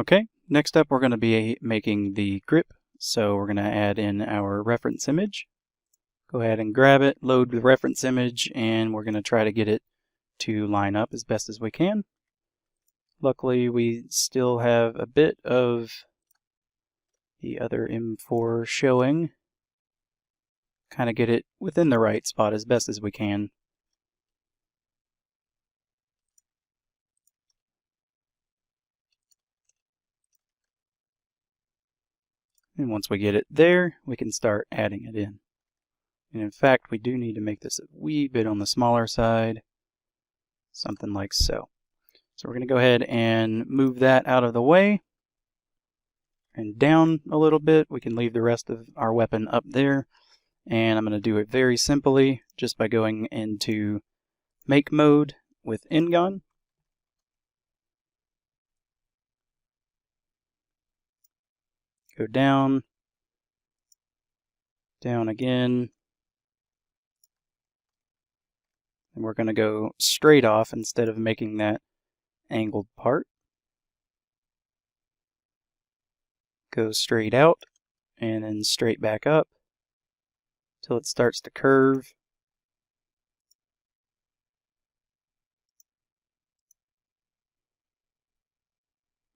Okay, next up we're going to be making the grip, so we're going to add in our reference image. Go ahead and grab it, load the reference image, and we're going to try to get it to line up as best as we can. Luckily we still have a bit of the other M4 showing. Kind of get it within the right spot as best as we can. And once we get it there, we can start adding it in. And in fact, we do need to make this a wee bit on the smaller side, something like so. So we're going to go ahead and move that out of the way and down a little bit. We can leave the rest of our weapon up there. And I'm going to do it very simply just by going into make mode with Ngon. Go down, down again, and we're going to go straight off instead of making that angled part. Go straight out and then straight back up till it starts to curve.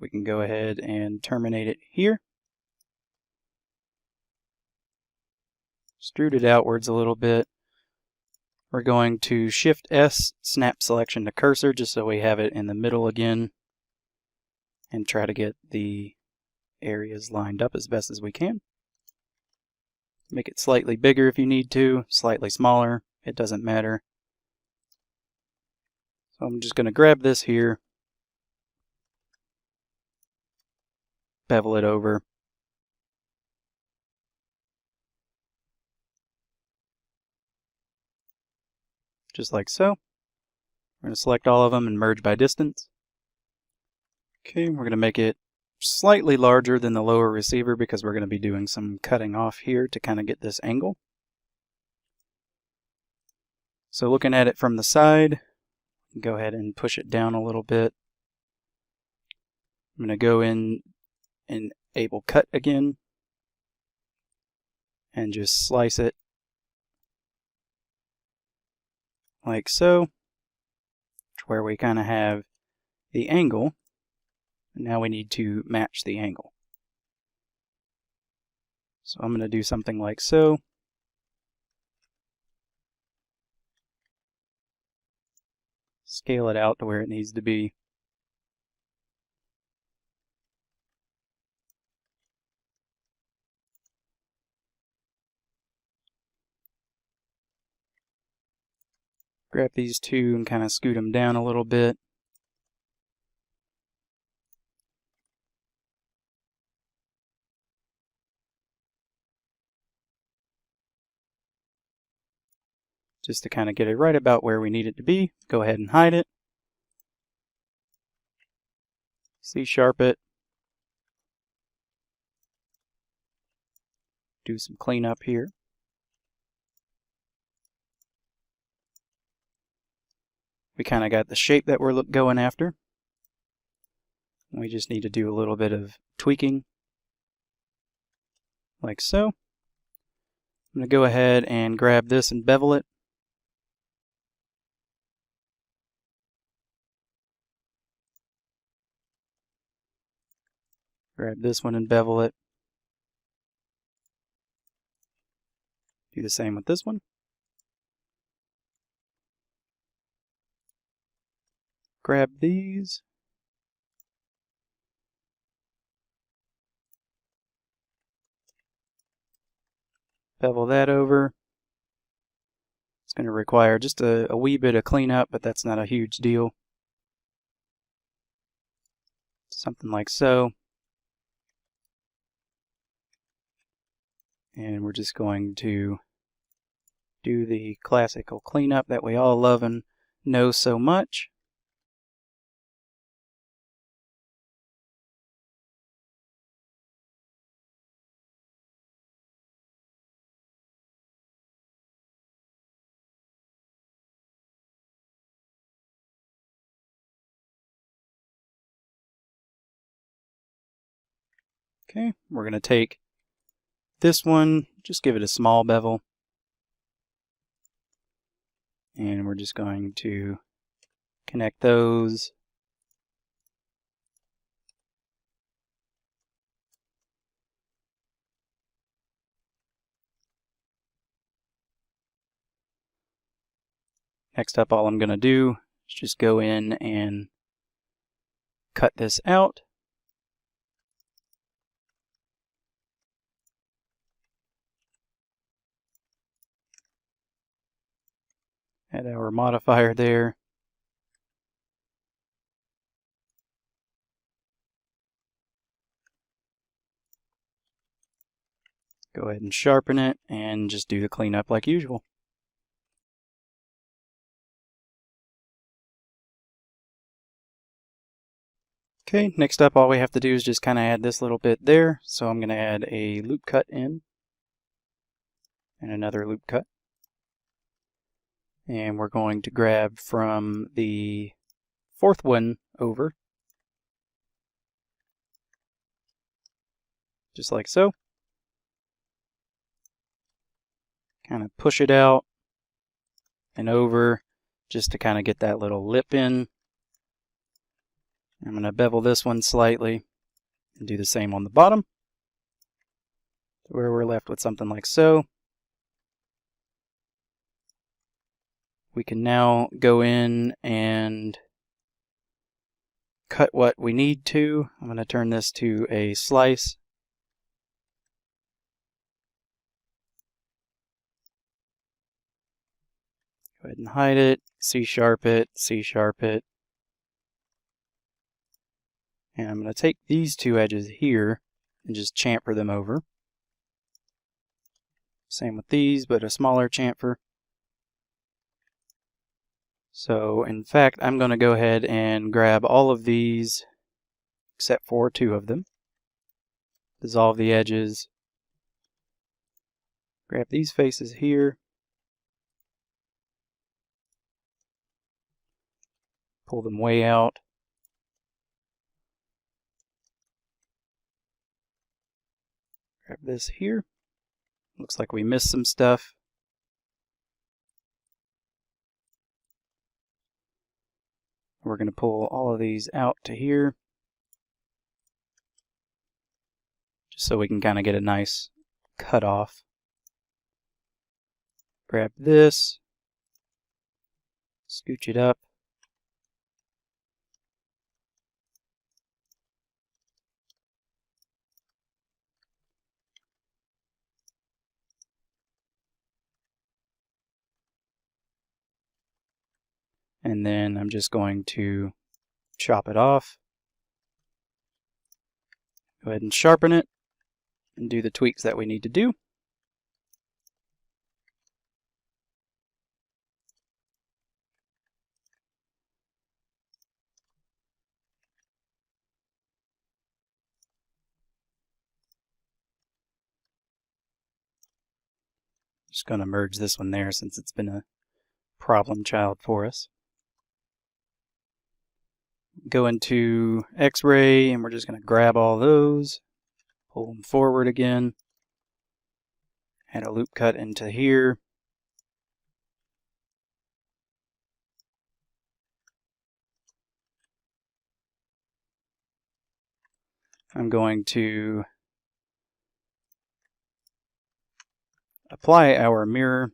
We can go ahead and terminate it here. Extrude it outwards a little bit. We're going to Shift S, snap selection to cursor, just so we have it in the middle again, and try to get the areas lined up as best as we can. Make it slightly bigger if you need to, slightly smaller, it doesn't matter. So I'm just going to grab this here, bevel it over. Just like so. We're going to select all of them and merge by distance. Okay, we're going to make it slightly larger than the lower receiver because we're going to be doing some cutting off here to kind of get this angle. So looking at it from the side, go ahead and push it down a little bit. I'm going to go in and enable cut again and just slice it like so, to where we kind of have the angle. And now we need to match the angle. So I'm going to do something like so. Scale it out to where it needs to be. Grab these two and kind of scoot them down a little bit. Just to kind of get it right about where we need it to be. Go ahead and hide it. C-sharp it. Do some cleanup here. We kind of got the shape that we're going after. We just need to do a little bit of tweaking, like so. I'm going to go ahead and grab this and bevel it. Grab this one and bevel it. Do the same with this one. Grab these. Bevel that over. It's going to require just a wee bit of cleanup, but that's not a huge deal. Something like so. And we're just going to do the classical cleanup that we all love and know so much. Okay, we're going to take this one, just give it a small bevel, and we're just going to connect those. Next up, all I'm going to do is just go in and cut this out. Add our modifier there. Go ahead and sharpen it and just do the cleanup like usual. Okay, next up all we have to do is just kind of add this little bit there. So I'm going to add a loop cut in and another loop cut. And we're going to grab from the fourth one over, just like so. Kind of push it out and over just to kind of get that little lip in. I'm going to bevel this one slightly and do the same on the bottom, where we're left with something like so. We can now go in and cut what we need to. I'm going to turn this to a slice. Go ahead and hide it, C-sharp it, C-sharp it. And I'm going to take these two edges here and just chamfer them over. Same with these, but a smaller chamfer. So in fact, I'm going to go ahead and grab all of these except for two of them. Dissolve the edges. Grab these faces here. Pull them way out. Grab this here. Looks like we missed some stuff. We're going to pull all of these out to here, just so we can kind of get a nice cut off. Grab this, scooch it up. And then I'm just going to chop it off. Go ahead and sharpen it and do the tweaks that we need to do. Just going to merge this one there since it's been a problem child for us. Go into X-ray and we're just going to grab all those, pull them forward again, add a loop cut into here. I'm going to apply our mirror.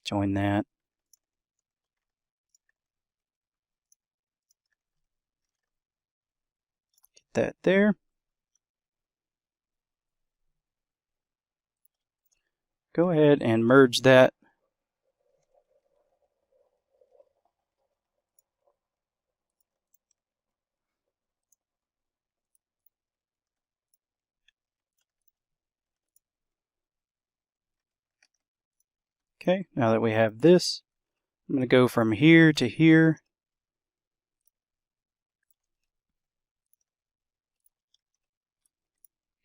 Join that. Get that there. Go ahead and merge that. Okay, now that we have this, I'm going to go from here to here.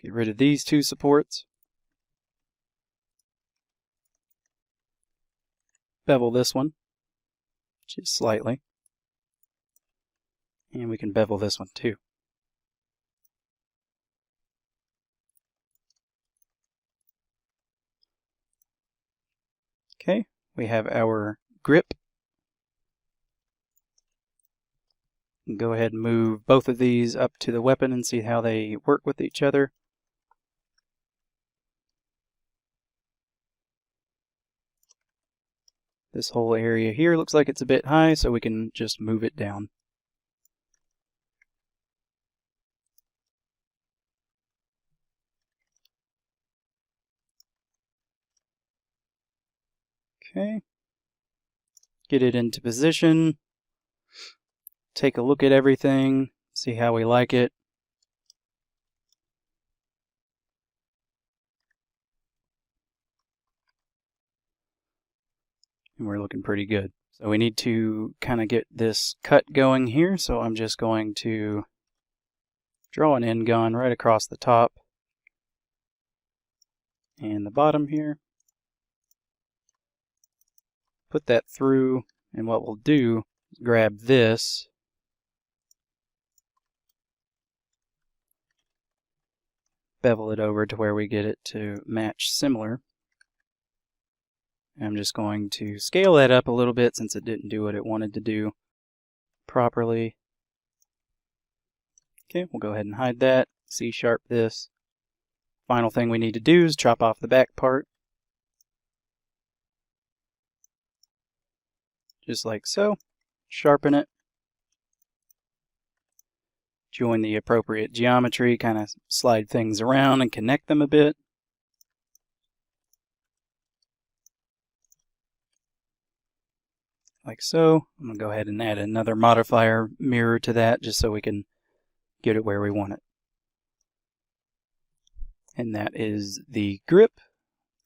Get rid of these two supports. Bevel this one, just slightly. And we can bevel this one too. Okay, we have our grip. Go ahead and move both of these up to the weapon and see how they work with each other. This whole area here looks like it's a bit high, so we can just move it down. Okay. Get it into position. Take a look at everything, see how we like it. And we're looking pretty good. So we need to kind of get this cut going here, so I'm just going to draw an end gun right across the top and the bottom here. Put that through, and what we'll do is grab this, bevel it over to where we get it to match similar. I'm just going to scale that up a little bit since it didn't do what it wanted to do properly. Okay, we'll go ahead and hide that, C-sharp this. Final thing we need to do is chop off the back part. Just like so. Sharpen it. Join the appropriate geometry, kind of slide things around and connect them a bit. Like so. I'm going to go ahead and add another modifier mirror to that just so we can get it where we want it. And that is the grip.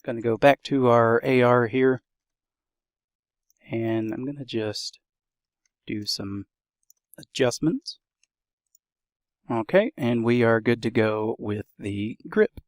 Going to go back to our AR here. And I'm going to just do some adjustments. Okay, and we are good to go with the grip.